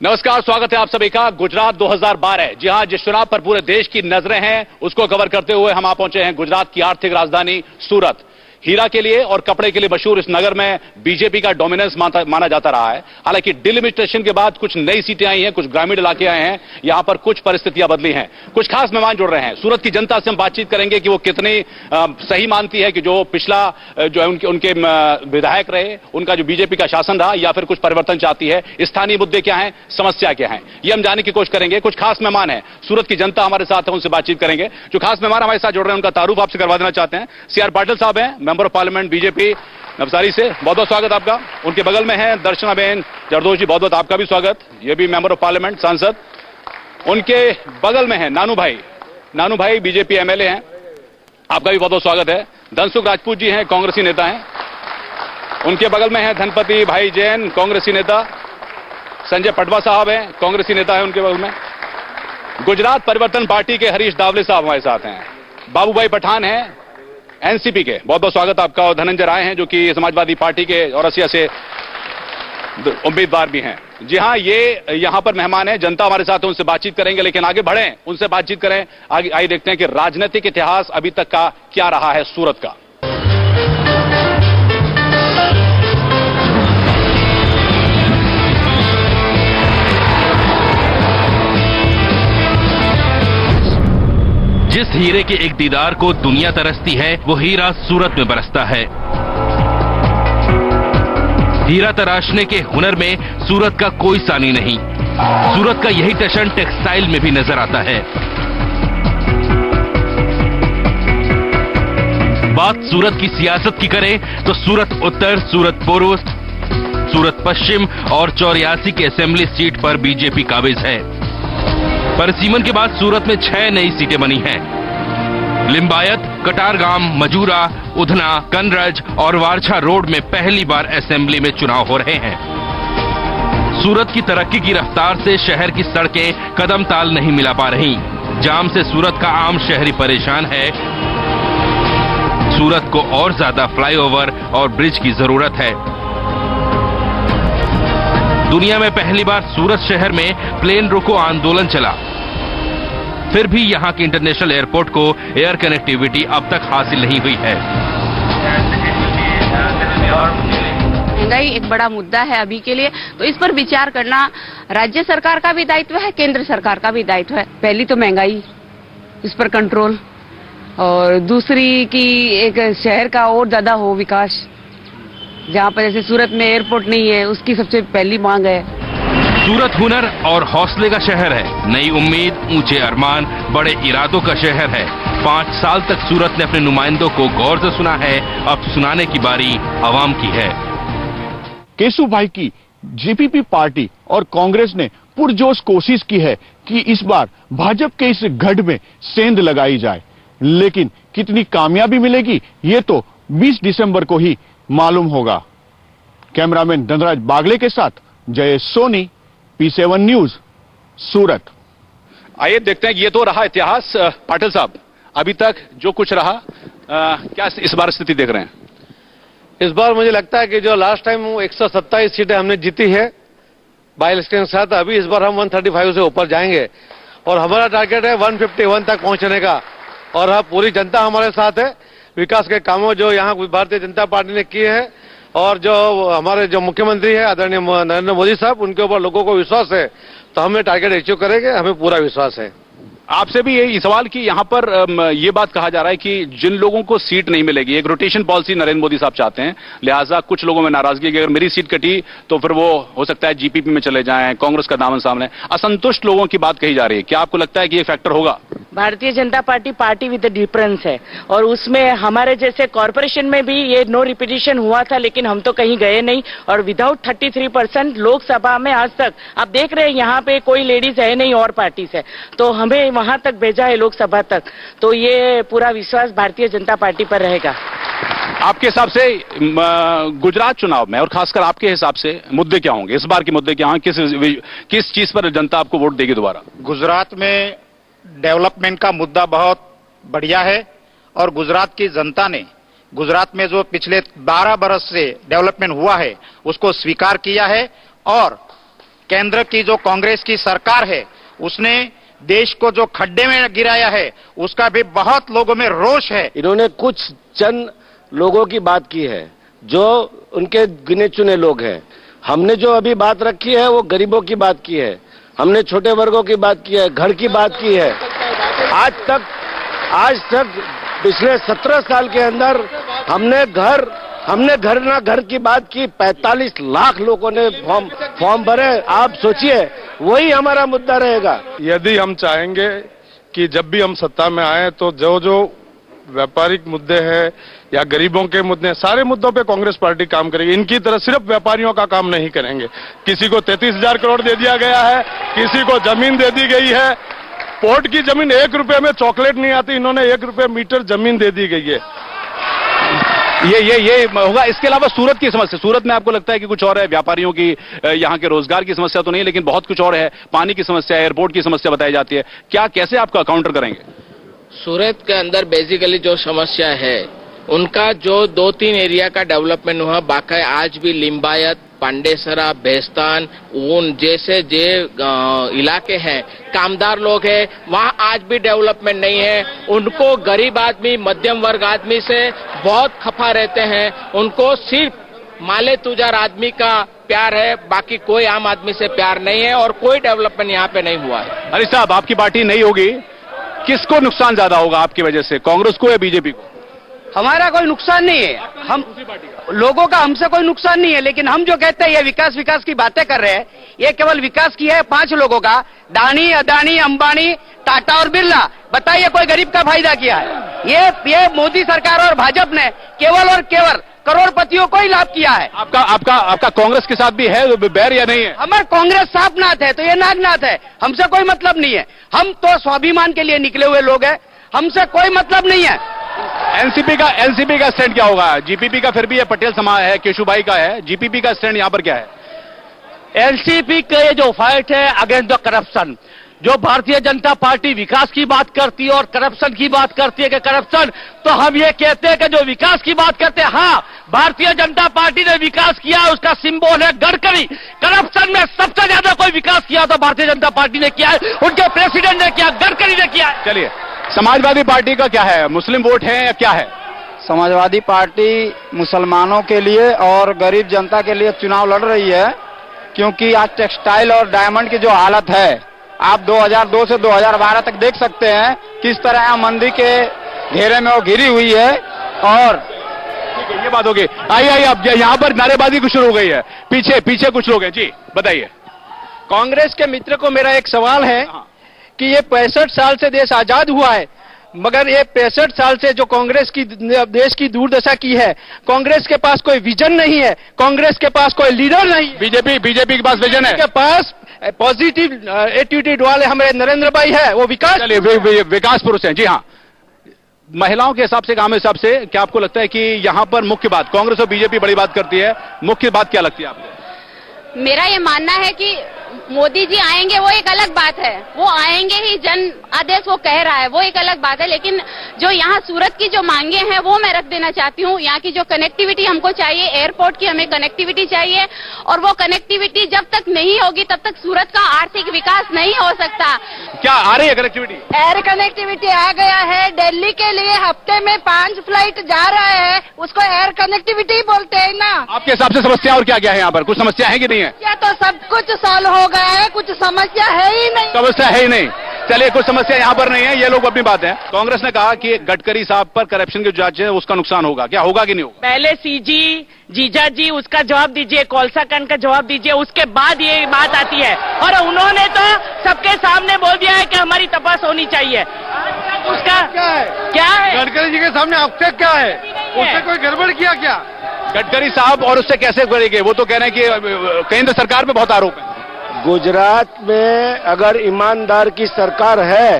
नमस्कार, स्वागत है आप सभी का। गुजरात 2012, जी हां, जिस चुनाव पर पूरे देश की नजरें हैं उसको कवर करते हुए हम आ पहुंचे हैं गुजरात की आर्थिक राजधानी सूरत। हीरा के लिए और कपड़े के लिए मशहूर इस नगर में बीजेपी का डोमिनेंस माना जाता रहा है। हालांकि डिलिमिटेशन के बाद कुछ नई सीटें आई हैं, कुछ ग्रामीण इलाके आए हैं, यहां पर कुछ परिस्थितियां बदली हैं। कुछ खास मेहमान जुड़ रहे हैं। सूरत की जनता से हम बातचीत करेंगे कि वो कितनी सही मानती है कि जो पिछला जो है उनके विधायक रहे, उनका जो बीजेपी का शासन रहा, या फिर कुछ परिवर्तन चाहती है। स्थानीय मुद्दे क्या हैं, समस्या क्या है, ये हम जानने की कोशिश करेंगे। कुछ खास मेहमान हैं, सूरत की जनता हमारे साथ है, उनसे बातचीत करेंगे। जो खास मेहमान हमारे साथ जुड़ रहे हैं उनका तारुफ आपसे करवा देना चाहते हैं। सीआर पाटिल साहब हैं, member of parliament BJP Navsari से, बहुत बहुत स्वागत आपका। उनके बगल में है दर्शनाबेन जरदोश जी, बहुत बहुत आपका भी स्वागत, ये भी मेंबर ऑफ पार्लियामेंट सांसद। उनके बगल में है नानू भाई बीजेपी एमएलए हैं, आपका भी बहुत बहुत स्वागत है। धनसुख राजपूत जी हैं, कांग्रेसी नेता हैं। उनके बगल में है धनपति भाई जैन, कांग्रेसी नेता। संजय पटवा साहब हैं, कांग्रेसी नेता है उनके बगल में। गुजरात परिवर्तन पार्टी के हरीश दावले साहब हमारे साथ हैं। बाबूभाई पठान हैं, एनसीपी के, बहुत बहुत स्वागत आपका। और धनंजय राय हैं जो कि समाजवादी पार्टी के औरसिया से उम्मीदवार भी हैं। जी हां, ये यहां पर मेहमान हैं, जनता हमारे साथ है, उनसे बातचीत करेंगे। लेकिन आगे बढ़ें, उनसे बातचीत करें। आगे आइए देखते हैं कि राजनीतिक इतिहास अभी तक का क्या रहा है सूरत का। जिस हीरे के एक दीदार को दुनिया तरसती है, वो हीरा सूरत में बरसता है। हीरा तराशने के हुनर में सूरत का कोई सानी नहीं। सूरत का यही टशन टेक्सटाइल में भी नजर आता है। बात सूरत की सियासत की करें तो सूरत उत्तर, सूरत पूर्व, सूरत पश्चिम और 84 की असेंबली सीट पर बीजेपी काबिज है। परिसीमन के बाद सूरत में 6 नई सीटें बनी हैं। लिंबायत, कटारगाम, मजूरा, उधना, कनरज और वारछा रोड में पहली बार असेंबली में चुनाव हो रहे हैं। सूरत की तरक्की की रफ्तार से शहर की सड़कें कदम ताल नहीं मिला पा रही। जाम से सूरत का आम शहरी परेशान है। सूरत को और ज्यादा फ्लाईओवर और ब्रिज की जरूरत है। दुनिया में पहली बार सूरत शहर में प्लेन रोको आंदोलन चला, फिर भी यहां के इंटरनेशनल एयरपोर्ट को एयर कनेक्टिविटी अब तक हासिल नहीं हुई है। महंगाई एक बड़ा मुद्दा है अभी के लिए, तो इस पर विचार करना राज्य सरकार का भी दायित्व है, केंद्र सरकार का भी दायित्व है। पहली तो महंगाई, इस पर कंट्रोल, और दूसरी कि एक शहर का और ज्यादा हो विकास। जहाँ पर जैसे सूरत में एयरपोर्ट नहीं है, उसकी सबसे पहली मांग है। सूरत हुनर और हौसले का शहर है। नई उम्मीद, ऊंचे अरमान, बड़े इरादों का शहर है। 5 साल तक सूरत ने अपने नुमाइंदों को गौर से सुना है, अब सुनाने की बारी आवाम की है। केशु भाई की जेपीपी पार्टी और कांग्रेस ने पुरजोश कोशिश की है कि इस बार भाजपा के इस गढ़ में सेंध लगाई जाए, लेकिन कितनी कामयाबी मिलेगी ये तो 20 दिसंबर को ही मालूम होगा। कैमरामैन धनराज बागले के साथ जय सोनी, P7 न्यूज, सूरत। आइए देखते हैं कि ये तो रहा इतिहास। पाटिल साहब, अभी तक जो कुछ रहा, क्या इस बार स्थिति देख रहे हैं? इस बार मुझे लगता है कि जो लास्ट टाइम 127 सीटें हमने जीती है बाई इलेक्शन के साथ, अभी इस बार हम 135 से ऊपर जाएंगे और हमारा टारगेट है 151 तक पहुंचने का। और हाँ, पूरी जनता हमारे साथ है। विकास के कामों जो यहाँ भारतीय जनता पार्टी ने किए हैं और जो हमारे जो मुख्यमंत्री है आदरणीय नरेंद्र मोदी साहब, उनके ऊपर लोगों को विश्वास है, तो हमें टारगेट अचीव करेंगे, हमें पूरा विश्वास है। आपसे भी यही सवाल कि यहां पर ये बात कहा जा रहा है कि जिन लोगों को सीट नहीं मिलेगी, एक रोटेशन पॉलिसी नरेंद्र मोदी साहब चाहते हैं, लिहाजा कुछ लोगों में नाराजगी कि अगर मेरी सीट कटी तो फिर वो हो सकता है जीपीपी में चले जाएं, कांग्रेस का दामन सामने। असंतुष्ट लोगों की बात कही जा रही है, क्या आपको लगता है कि ये फैक्टर होगा? Bharatiya Janata party with difference है, और उसमें हमारे जैसे कॉर्पोरेशन में भी ये नो रिपीटिशन हुआ था, लेकिन हम तो कहीं गए नहीं। और विदाउट 33% लोकसभा में आज तक आप देख रहे हैं यहाँ पे कोई लेडीज है नहीं और पार्टी से, तो हमें वहां तक भेजा है लोकसभा तक, तो ये पूरा विश्वास भारतीय जनता पार्टी पर रहेगा। आपके हिसाब से गुजरात चुनाव में और खासकर आपके हिसाब से मुद्दे क्या होंगे, इस बार के मुद्दे क्या होंगे, किस चीज पर जनता आपको वोट देगी दोबारा? गुजरात में डेवलपमेंट का मुद्दा बहुत बढ़िया है और गुजरात की जनता ने गुजरात में जो पिछले 12 बरस से डेवलपमेंट हुआ है उसको स्वीकार किया है और केंद्र की जो कांग्रेस की सरकार है उसने देश को जो खड्डे में गिराया है उसका भी बहुत लोगों में रोष है। इन्होंने कुछ चंद लोगों की बात की है जो उनके गिने चुने लोग हैं। हमने जो अभी बात रखी है वो गरीबों की बात की है, हमने छोटे वर्गों की बात की है, घर की बात की है। आज तक पिछले 17 साल के अंदर हमने घर ना घर की बात की। 45 लाख लोगों ने फॉर्म भरे। आप सोचिए, वही हमारा मुद्दा रहेगा। यदि हम चाहेंगे कि जब भी हम सत्ता में आए तो जो व्यापारिक मुद्दे हैं या गरीबों के मुद्दे, सारे मुद्दों पे कांग्रेस पार्टी काम करेगी। इनकी तरह सिर्फ व्यापारियों का काम नहीं करेंगे। किसी को 33,000 करोड़ दे दिया गया है, किसी को जमीन दे दी गई है। पोर्ट की जमीन 1 रुपए में चॉकलेट नहीं आती, इन्होंने 1 रुपए मीटर जमीन दे दी गई है। ये होगा। इसके अलावा सूरत की समस्या, सूरत में आपको लगता है कि कुछ और है? व्यापारियों की, यहाँ के रोजगार की समस्या तो नहीं, लेकिन बहुत कुछ और है। पानी की समस्या, एयरपोर्ट की समस्या बताई जाती है। क्या, कैसे आपका काउंटर करेंगे? सूरत के अंदर बेसिकली जो समस्या है उनका जो 2-3 एरिया का डेवलपमेंट हुआ, बाकी आज भी लिंबायत, पांडेसरा, बेस्तान, ऊन जैसे इलाके हैं, कामदार लोग हैं, वहां आज भी डेवलपमेंट नहीं है। उनको गरीब आदमी, मध्यम वर्ग आदमी से बहुत खफा रहते हैं। उनको सिर्फ माले तुजार आदमी का प्यार है, बाकी कोई आम आदमी से प्यार नहीं है और कोई डेवलपमेंट यहाँ पे नहीं हुआ है। अरे साहब, आपकी पार्टी नहीं होगी, किसको नुकसान ज्यादा होगा आपकी वजह से, कांग्रेस को या बीजेपी को? हमारा कोई नुकसान नहीं है, हम लोगों का हमसे कोई नुकसान नहीं है। लेकिन हम जो कहते हैं ये विकास की बातें कर रहे हैं, ये केवल विकास की है 5 लोगों का, दानी, अदानी, अंबानी, टाटा और बिरला। बताइए कोई गरीब का फायदा किया है? ये मोदी सरकार और भाजपा ने केवल और केवल करोड़पतियों को ही लाभ किया है। आपका कांग्रेस के साथ भी है बैर या नहीं है? हमारे कांग्रेस सांपनाथ है तो ये नागनाथ है, हमसे कोई मतलब नहीं है। हम तो स्वाभिमान के लिए निकले हुए लोग हैं, हमसे कोई मतलब नहीं है। एनसीपी का स्टैंड क्या होगा? जीपीपी का फिर भी ये पटेल समाज है, केशुभाई का है। जीपीपी का स्टैंड यहाँ पर क्या है? एनसीपी के जो फाइट है अगेंस्ट द करप्शन, जो भारतीय जनता पार्टी विकास की बात करती है और करप्शन की बात करती है कि करप्शन, तो हम ये कहते हैं कि जो विकास की बात करते हैं, हाँ भारतीय जनता पार्टी ने विकास किया है, उसका सिंबल है गडकरी। करप्शन में सबसे ज्यादा कोई विकास किया तो भारतीय जनता पार्टी ने किया है, उनके प्रेसिडेंट ने किया, गडकरी ने किया है। चलिए, समाजवादी पार्टी का क्या है? मुस्लिम वोट है या क्या है? समाजवादी पार्टी मुसलमानों के लिए और गरीब जनता के लिए चुनाव लड़ रही है, क्योंकि आज टेक्सटाइल और डायमंड की जो हालत है, आप 2002 से 2012 तक देख सकते हैं किस तरह मंदी के घेरे में वो घिरी हुई है। और ये बात होगी। आइए अब यहाँ पर नारेबाजी कुछ शुरू हो गई है, पीछे कुछ लोग हैं। जी बताइए। कांग्रेस के मित्र को मेरा एक सवाल है कि ये 65 साल से देश आजाद हुआ है, मगर ये 65 साल से जो कांग्रेस की देश की दुर्दशा की है, कांग्रेस के पास कोई विजन नहीं है, कांग्रेस के पास कोई लीडर नहीं। बीजेपी के पास विजन है, के पास पॉजिटिव एटीट्यूड वाले हमारे नरेंद्र भाई है, वो विकास, चलिए विकास पुरुष हैं। जी हाँ, महिलाओं के हिसाब से, काम के हिसाब से क्या आपको लगता है कि यहाँ पर मुख्य बात, कांग्रेस और बीजेपी बड़ी बात करती है, मुख्य बात क्या लगती है आपको? मेरा ये मानना है कि मोदी जी आएंगे वो एक अलग बात है, वो आएंगे ही, जन आदेश वो कह रहा है, वो एक अलग बात है। लेकिन जो यहाँ सूरत की जो मांगे हैं वो मैं रख देना चाहती हूँ। यहाँ की जो कनेक्टिविटी हमको चाहिए, एयरपोर्ट की हमें कनेक्टिविटी चाहिए, और वो कनेक्टिविटी जब तक नहीं होगी तब तक सूरत का आर्थिक विकास नहीं हो सकता। क्या आ रही है कनेक्टिविटी? एयर कनेक्टिविटी आ गया है, दिल्ली के लिए हफ्ते में 5 फ्लाइट जा रहा है, उसको एयर कनेक्टिविटी बोलते हैं ना। आपके हिसाब से समस्या और क्या क्या है यहाँ पर? कुछ समस्या है कि नहीं है? क्या तो सब कुछ सॉल्व हो गया है, कुछ समस्या है ही नहीं। समस्या है ही नहीं। चलिए, कुछ समस्या यहाँ पर नहीं है, ये लोग अपनी बात है। कांग्रेस ने कहा कि गडकरी साहब पर करप्शन की जांच है, उसका नुकसान होगा। क्या होगा कि नहीं होगा? पहले सीजी जीजा जी उसका जवाब दीजिए, कोलसा कांड का जवाब दीजिए, उसके बाद ये बात आती है। और उन्होंने तो सबके सामने बोल दिया है कि हमारी तपास होनी चाहिए। उसका क्या है? गडकरी जी के सामने आक्षेप क्या है? उसने कोई गड़बड़ किया क्या? गडकरी साहब और उससे कैसे करेंगे? वो तो कह रहे हैं कि केंद्र सरकार पे बहुत आरोप है। गुजरात में अगर ईमानदार की सरकार है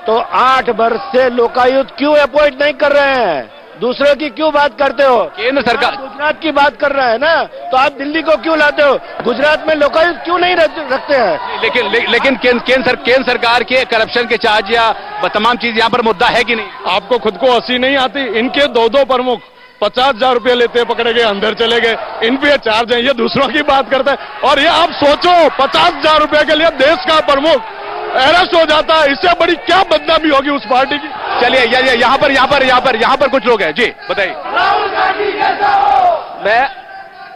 तो 8 वर्ष से लोकायुक्त क्यों अपॉइंट नहीं कर रहे हैं? दूसरों की क्यों बात करते हो? केंद्र सरकार गुजरात की बात कर रहा है ना, तो आप दिल्ली को क्यों लाते हो? गुजरात में लोकायुक्त क्यों नहीं रखते हैं? लेकिन केंद्र सरकार के करप्शन के चार्ज या तमाम चीज यहाँ पर मुद्दा है कि नहीं? आपको खुद को हंसी नहीं आती? इनके 2 प्रमुख 50,000 रुपये लेते पकड़े गए, अंदर चले गए, इन पे चार्ज है, ये दूसरों की बात करते हैं। और ये आप सोचो 50,000 रुपये के लिए देश का प्रमुख अरेस्ट हो जाता है, इससे बड़ी क्या बदनामी होगी उस पार्टी की। चलिए यहाँ पर कुछ लोग हैं जी, बताइए। मैं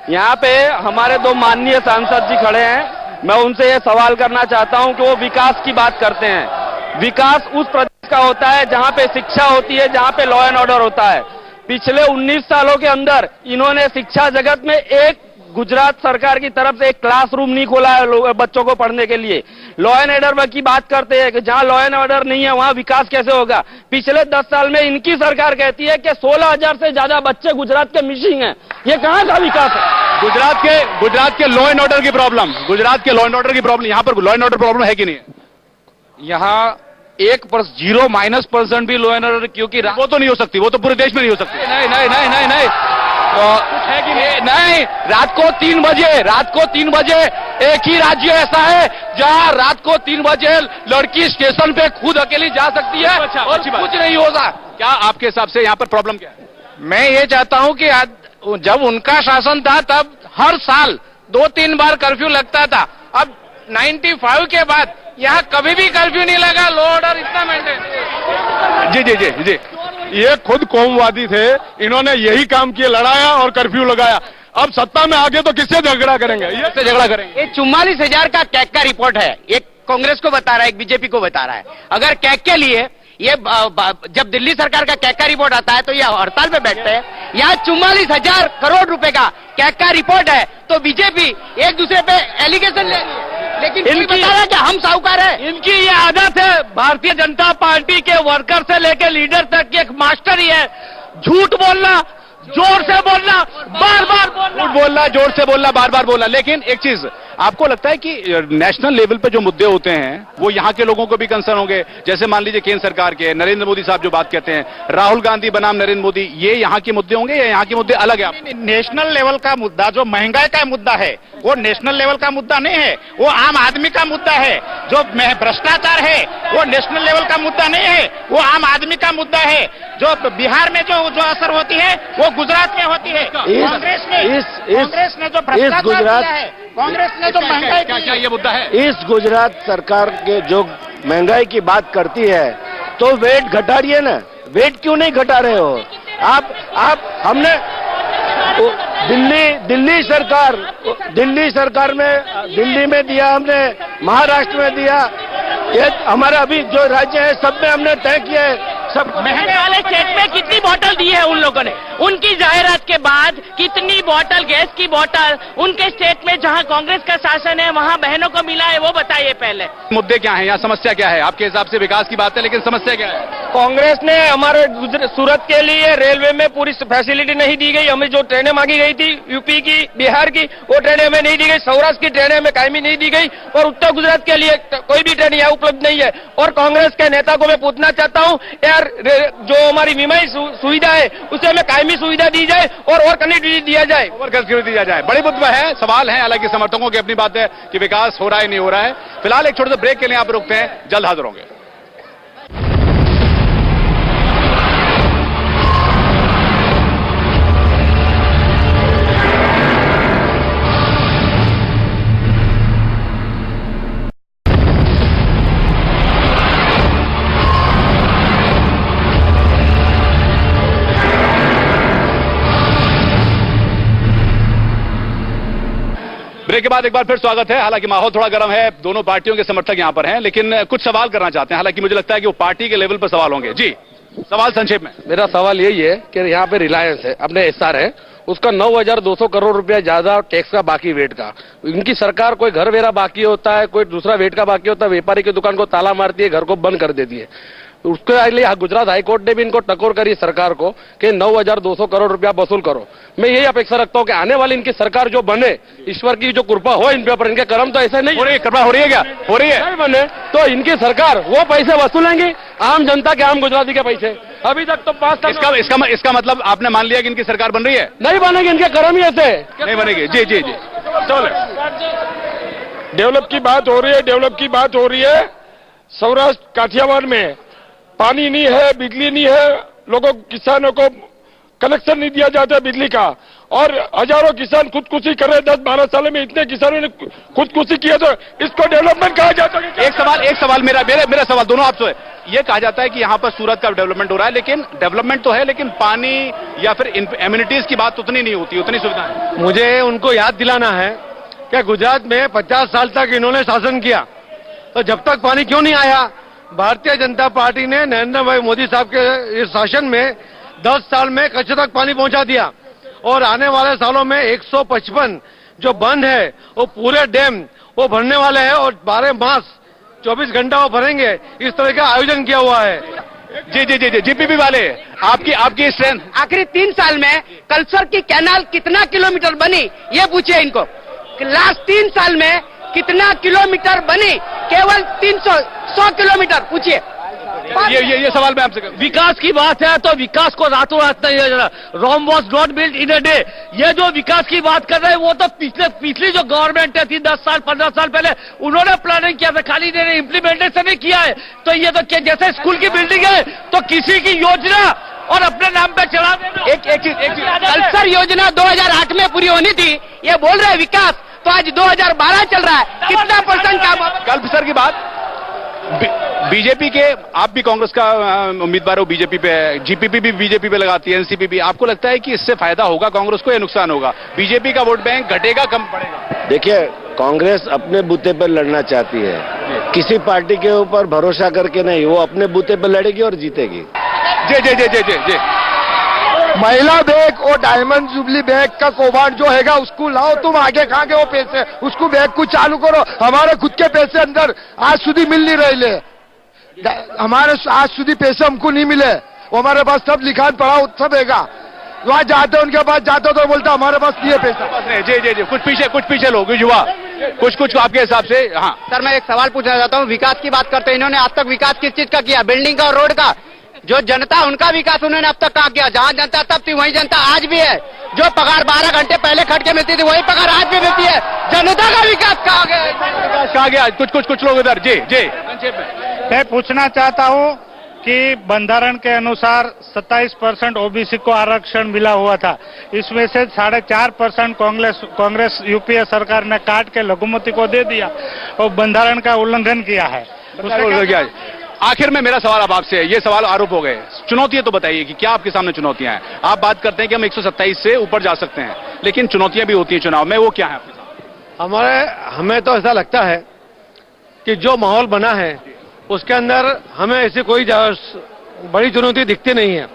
यहाँ पे हमारे दो माननीय सांसद जी खड़े हैं, मैं उनसे ये सवाल करना चाहता हूँ कि वो विकास की बात करते हैं। विकास उस प्रदेश का होता है जहाँ पे शिक्षा होती है, जहाँ पे लॉ एंड ऑर्डर होता है। पिछले 19 सालों के अंदर इन्होंने शिक्षा जगत में एक गुजरात सरकार की तरफ से एक क्लासरूम नहीं खोला है बच्चों को पढ़ने के लिए। लॉ एंड ऑर्डर की बात करते हैं कि जहां लॉ एंड ऑर्डर नहीं है वहां विकास कैसे होगा। पिछले 10 साल में इनकी सरकार कहती है कि 16,000 से ज्यादा बच्चे गुजरात के मिसिंग हैं। ये कहां का विकास है? गुजरात के लॉ एंड ऑर्डर की प्रॉब्लम, गुजरात के लॉ एंड ऑर्डर की प्रॉब्लम, यहाँ पर लॉ एंड ऑर्डर प्रॉब्लम है कि नहीं? यहाँ 0% भी लॉ एंड ऑर्डर, क्योंकि वो तो नहीं हो सकती, वो तो पूरे देश में नहीं हो सकती। नहीं है कि नहीं। रात को 3 बजे एक ही राज्य ऐसा है जहां रात को 3 बजे लड़की स्टेशन पे खुद अकेली जा सकती है और कुछ नहीं होगा। क्या आपके हिसाब से यहाँ पर प्रॉब्लम क्या है? मैं ये चाहता हूं कि जब उनका शासन था तब हर साल 2-3 बार कर्फ्यू लगता था। अब 95 के बाद यहाँ कभी भी कर्फ्यू नहीं लगा, लॉ ऑर्डर इतना मेंटेन। जी। ये खुद कौमवादी थे, इन्होंने यही काम किए, लड़ाया और कर्फ्यू लगाया। अब सत्ता में आगे तो किससे झगड़ा करेंगे? ये 44,000 का कैग का रिपोर्ट है, एक कांग्रेस को बता रहा है, एक बीजेपी को बता रहा है। अगर कैग के लिए ये जब दिल्ली सरकार का कैग का रिपोर्ट आता है तो ये हड़ताल पे बैठते हैं। यहाँ 44,000 करोड़ रुपए का कैग का रिपोर्ट है तो बीजेपी एक दूसरे पे एलिगेशन ले, लेकिन इनकी बता रहा है कि हम साहूकार है। इनकी ये आदत है, भारतीय जनता पार्टी के वर्कर से लेकर लीडर तक की एक मास्टर ही है, झूठ बोलना, जोर से बोलना, बार बार बोलना, जोर से बोलना, बार बार बोलना। लेकिन एक चीज, आपको लगता है कि नेशनल लेवल पे जो मुद्दे होते हैं वो यहाँ के लोगों को भी कंसर्न होंगे? जैसे मान लीजिए केंद्र सरकार के नरेंद्र मोदी साहब जो बात कहते हैं, राहुल गांधी बनाम नरेंद्र मोदी, ये यहाँ के मुद्दे होंगे या यहाँ के मुद्दे अलग है? नेशनल लेवल का मुद्दा जो महंगाई का मुद्दा है वो नेशनल लेवल का मुद्दा नहीं है, वो आम आदमी का मुद्दा है। जो भ्रष्टाचार है वो नेशनल लेवल का मुद्दा नहीं है, वो आम आदमी का मुद्दा है। जो बिहार में जो असर होती है वो गुजरात में होती है। कांग्रेस ने जो भ्रष्टाचार किया है, कांग्रेस ने जो महंगाई क्या ये मुद्दा है? इस गुजरात सरकार के जो महंगाई की बात करती है तो वेट घटा रही है ना, वेट क्यों नहीं घटा रहे हो आप? हमने दिल्ली सरकार में, दिल्ली में दिया हमने, महाराष्ट्र में दिया, ये हमारा अभी जो राज्य है सब में हमने तय किया है। सब महंगे वाले स्टेट में कितनी बोतल दी है उन लोगों ने? उनकी जाहिरात के बाद कितनी बोतल, गैस की बोतल उनके स्टेट में जहां कांग्रेस का शासन है वहां बहनों को मिला है, वो बताइए पहले। मुद्दे क्या है यहाँ, समस्या क्या है आपके हिसाब से? विकास की बात है लेकिन समस्या क्या है? कांग्रेस ने हमारे सूरत के लिए रेलवे में पूरी फैसिलिटी नहीं दी गई। हमें जो ट्रेनें मांगी गई थी यूपी की, बिहार की, वो ट्रेनें हमें नहीं दी गई। सौराष्ट्र की ट्रेनें हमें कायमी नहीं दी गई और उत्तर गुजरात के लिए कोई भी ट्रेन यहाँ उपलब्ध नहीं है। और कांग्रेस के नेता को मैं पूछना चाहता हूँ, यार जो हमारी बीमारी सुविधा है उसे हमें कायमी सुविधा दी जाए और कनेक्टिविटी दिया जाए, दिया जाए। बड़ी मुद्दा है, सवाल है। हालांकि समर्थकों की अपनी बात है कि विकास हो रहा है नहीं हो रहा है। फिलहाल एक छोटे से ब्रेक के लिए आप रुकते हैं, जल्द हाजिर होंगे। ब्रेक के बाद एक बार फिर स्वागत है। हालांकि माहौल थोड़ा गर्म है, दोनों पार्टियों के समर्थक यहां पर हैं, लेकिन कुछ सवाल करना चाहते हैं। हालांकि मुझे लगता है कि वो पार्टी के लेवल पर सवाल होंगे। जी, सवाल संक्षेप में। मेरा सवाल यही है कि यहाँ पे रिलायंस है, अपने एसआर है, उसका 9,200 करोड़ रुपया ज्यादा टैक्स का बाकी वेट का। इनकी सरकार कोई घर वेरा बाकी होता है, कोई दूसरा वेट का बाकी होता है, व्यापारी की दुकान को ताला मारती है, घर को बंद कर देती है। उसके लिए गुजरात हाईकोर्ट ने भी इनको टकोर करी सरकार को कि 9,200 करोड़ रुपया वसूल करो। मैं यही अपेक्षा रखता हूं कि आने वाली इनकी सरकार जो बने, ईश्वर की जो कृपा हो इन पर, इनके कर्म तो ऐसे नहीं हो रही है। कृपा हो रही है क्या? हो रही है। नहीं बने तो इनकी सरकार वो पैसे वसूलेंगी, आम जनता के, आम गुजराती के पैसे। अभी तक तो 5 साल इसका मतलब आपने मान लिया कि इनकी सरकार बन रही है? नहीं बनेगी, इनके कर्म ही ऐसे नहीं बनेगी। जी जी जी, डेवलप की बात हो रही है। सौराष्ट्र काठियावाड़ में पानी नहीं है, बिजली नहीं है, लोगों किसानों को कनेक्शन नहीं दिया जाता बिजली का, और हजारों किसान खुदकुशी कर रहे हैं। 10-12 साल में इतने किसानों ने खुदकुशी किया, तो इसको डेवलपमेंट कहा जाता है? एक सवाल मेरा सवाल दोनों आपसे है। ये कहा जाता है कि यहाँ पर सूरत का डेवलपमेंट हो रहा है, लेकिन डेवलपमेंट तो है, लेकिन पानी या फिर एम्यूनिटीज की बात उतनी नहीं होती, उतनी सुविधा है। मुझे उनको याद दिलाना है कि गुजरात में 50 साल तक इन्होंने शासन किया, तो जब तक पानी क्यों नहीं आया? भारतीय जनता पार्टी ने नरेंद्र भाई मोदी साहब के इस शासन में 10 साल में कच्छ तक पानी पहुंचा दिया, और आने वाले सालों में 155 जो बंद है वो पूरे डैम वो भरने वाले हैं, और 12 मास 24 घंटा वो भरेंगे। इस तरह का आयोजन किया हुआ है। जी जीपीपी वाले आपकी स्ट्रेंथ। आखिरी 3 साल में कल्सर की कैनाल कितना किलोमीटर बनी, ये पूछिए इनको। लास्ट 3 साल में कितना किलोमीटर बनी? केवल 100 किलोमीटर। पूछिए। ये सवाल मैं आपसे करूं। विकास की बात है तो विकास को रातों रात नहीं है। Rome was not built in a day. ये जो विकास की बात कर रहे हैं वो तो पिछली जो गवर्नमेंट थी 10 साल 15 साल पहले, उन्होंने प्लानिंग किया था, खाली इन्होंने इम्प्लीमेंटेशन नहीं किया है। तो ये तो जैसे स्कूल की बिल्डिंग है तो किसी की योजना और अपने नाम पे चला देना। एक चीज कल्सर योजना 2008 में पूरी होनी थी, ये बोल रहे हैं विकास, तो आज 2012 चल रहा है। कितना % काम? कल्पसर की बात। बीजेपी के, आप भी कांग्रेस का उम्मीदवार हो, बीजेपी पे, जीपीपी भी बीजेपी पे लगाती है, एनसीपी भी। आपको लगता है कि इससे फायदा होगा कांग्रेस को या नुकसान होगा? बीजेपी का वोट बैंक घटेगा कम पड़ेगा? देखिए, कांग्रेस अपने बूते पर लड़ना चाहती है, किसी पार्टी के ऊपर भरोसा करके नहीं, वो अपने बूते पर लड़ेगी और जीतेगी। जी। महिला बैंक और डायमंड जुबली बैंक का कौभांड जो हैगा उसको लाओ, तुम आगे कहाँ के वो पैसे, उसको बैंक को चालू करो। हमारे खुद के पैसे अंदर आज सुधी मिल नहीं रहे, हमारे आज सुधी पैसे हमको नहीं मिले, वो हमारे पास सब लिखान पड़ा सब हैगा। वहाँ जाते उनके पास जाते तो बोलता हमारे पास नहीं है पैसा। जी कुछ पीछे लोग युवा कुछ आपके हिसाब से। हाँ सर, मैं एक सवाल पूछना चाहता हूँ। विकास की बात करते हैं, इन्होंने आज तक विकास किस चीज का किया? बिल्डिंग का और रोड का। जो जनता, उनका विकास उन्होंने अब तक कहाँ किया? जहाँ जनता तब थी वही जनता आज भी है। जो पगार 12 घंटे पहले खट के मिलती थी वही पगार आज भी मिलती है। जनता का विकास कहाँ गया? कुछ लोग इधर। जी मैं पूछना चाहता हूँ कि बंधारण के अनुसार 27% ओबीसी को आरक्षण मिला हुआ था, इसमें से 4.5% कांग्रेस यूपीए सरकार ने काट के लघुमती को दे दिया और बंधारण का उल्लंघन किया है। आखिर में मेरा सवाल अब आपसे है, ये सवाल आरोप हो गए, चुनौतियां तो बताइए कि क्या आपके सामने चुनौतियां हैं? आप बात करते हैं कि हम 127 से ऊपर जा सकते हैं, लेकिन चुनौतियां भी होती हैं चुनाव में, वो क्या है आपके सामने? हमें तो ऐसा लगता है कि जो माहौल बना है उसके अंदर हमें ऐसी कोई बड़ी चुनौती दिखती नहीं है।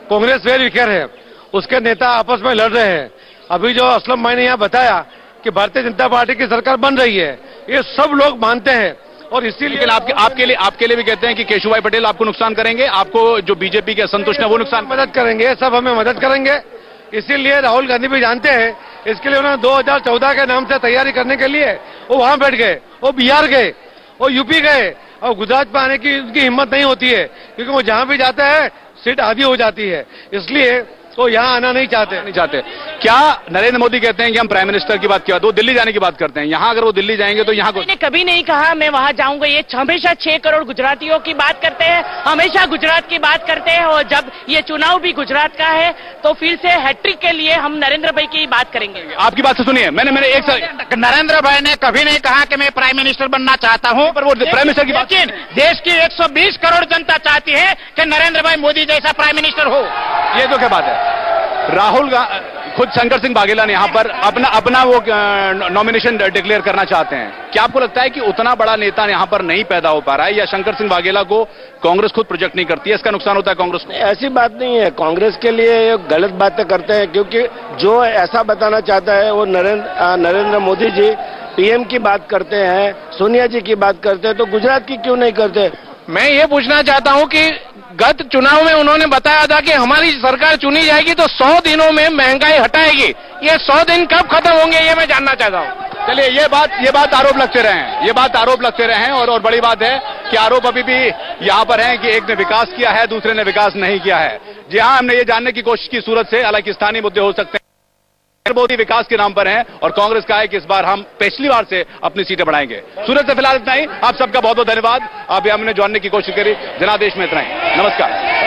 कांग्रेस वेल विकेयर है, उसके नेता आपस में लड़ रहे हैं। अभी जो असलम भाई ने यहाँ बताया कि भारतीय जनता पार्टी की सरकार बन रही है, ये सब लोग मानते हैं, और इसीलिए आपके लिए भी कहते हैं कि केशुभाई पटेल आपको नुकसान करेंगे, आपको जो बीजेपी के असंतुष्ट है वो नुकसान मदद करेंगे, सब हमें मदद करेंगे। इसीलिए राहुल गांधी भी जानते हैं, इसके लिए उन्होंने 2014 के नाम से तैयारी करने के लिए वो वहां बैठ गए, वो बिहार गए, वो यूपी गए, और गुजरात में आने की उनकी हिम्मत नहीं होती है, क्योंकि वो जहां भी जाता है सीट आधी हो जाती है, इसलिए वो यहाँ आना नहीं चाहते। क्या नरेंद्र मोदी कहते हैं कि हम प्राइम मिनिस्टर की बात किया तो दिल्ली जाने की बात करते हैं, यहाँ अगर वो दिल्ली जाएंगे तो यहाँ मैंने कभी नहीं कहा मैं वहां जाऊंगा। ये हमेशा 6 करोड़ गुजरातियों की बात करते हैं, हमेशा गुजरात की बात करते हैं, और जब ये चुनाव भी गुजरात का है तो फिर से हैट्रिक के लिए हम नरेंद्र भाई की बात करेंगे। आपकी बात से सुनिए, मैंने एक नरेंद्र भाई ने कभी नहीं कहा कि मैं प्राइम मिनिस्टर बनना चाहता हूँ, पर वो प्राइम मिनिस्टर की बात, लेकिन देश की 120 करोड़ जनता चाहती है कि नरेंद्र भाई मोदी जैसा प्राइम मिनिस्टर हो। ये तो क्या बात है? राहुल खुद शंकर सिंह वाघेला ने यहाँ पर अपना वो नॉमिनेशन डिक्लेयर करना चाहते हैं। क्या आपको लगता है कि उतना बड़ा नेता यहाँ पर नहीं पैदा हो पा रहा है, या शंकर सिंह वाघेला को कांग्रेस खुद प्रोजेक्ट नहीं करती है, इसका नुकसान होता है कांग्रेस को? ऐसी बात नहीं है, कांग्रेस के लिए ये गलत बातें करते हैं, क्योंकि जो ऐसा बताना चाहता है वो नरेंद्र मोदी जी पीएम की बात करते हैं, सोनिया जी की बात करते हैं, तो गुजरात की क्यों नहीं करते? मैं ये पूछना चाहता हूँ कि गत चुनाव में उन्होंने बताया था कि हमारी सरकार चुनी जाएगी तो 100 दिनों में महंगाई हटाएगी। ये 100 दिन कब खत्म होंगे ये मैं जानना चाहता हूँ। चलिए, ये बात आरोप लगते रहे हैं, और बड़ी बात है कि आरोप अभी भी यहाँ पर है कि एक ने विकास किया है, दूसरे ने विकास नहीं किया है। जी हाँ, हमने ये जानने की कोशिश की सूरत से, हालांकि स्थानीय मुद्दे हो सकते हैं, मोदी विकास के नाम पर हैं, और कांग्रेस का है कि इस बार हम पिछली बार से अपनी सीटें बढ़ाएंगे। सूरत से फिलहाल इतना ही, आप सबका बहुत बहुत धन्यवाद। अभी हमने जानने की कोशिश करी, जनादेश में इतना ही, नमस्कार।